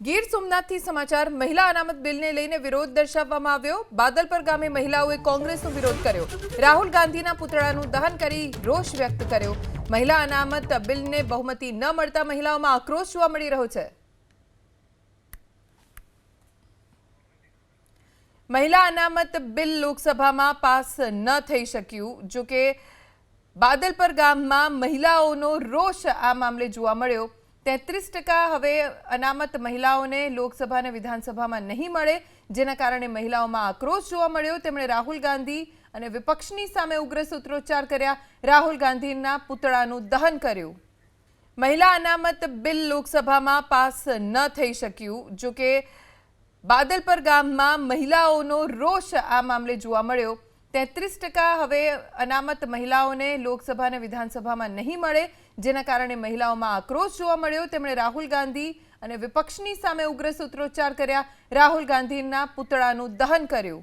ગીર સોમનાથથી સમાચાર મહિલા અનામત બિલને લઈને વિરોધ દર્શાવવામાં આવ્યો। બાદલપર ગામે મહિલાઓએ કોંગ્રેસનો વિરોધ કર્યો। રાહુલ ગાંધીના પુતળાનું દહન કરી રોષ વ્યક્ત કર્યો। મહિલા અનામત બિલને બહુમતી ન મળતા મહિલાઓમાં આક્રોશ જોવા મળી રહ્યો છે। મહિલા અનામત બિલ લોકસભામાં પાસ ન થઈ શક્યું। જો કે બાદલપર ગામમાં મહિલાઓનો રોષ આ મામલે જોવા મળ્યો। 33% હવે અનામત મહિલાઓને લોકસભા અને વિધાનસભામાં નહીં મળે, જેના કારણે મહિલાઓમાં આક્રોશ જોવા મળ્યો। તેમણે રાહુલ ગાંધી અને વિપક્ષની સામે ઉગ્ર સૂત્રોચ્ચાર કર્યા। રાહુલ ગાંધીના પુતળાનું દહન કર્યું। મહિલા અનામત બિલ લોકસભામાં પાસ ન થઈ શક્યું। જો કે બાદલપર ગામમાં મહિલાઓનો રોષ આ મામલે જોવા મળ્યો। 33% હવે અનામત મહિલાઓને લોકસભા અને વિધાનસભામાં નહીં મળે, જેના કારણે મહિલાઓમાં આક્રોશ જોવા મળ્યો। તેમણે રાહુલ ગાંધી અને વિપક્ષની સામે ઉગ્ર સૂત્રોચ્ચાર કર્યા। રાહુલ ગાંધીના પુતળાનું દહન કર્યું।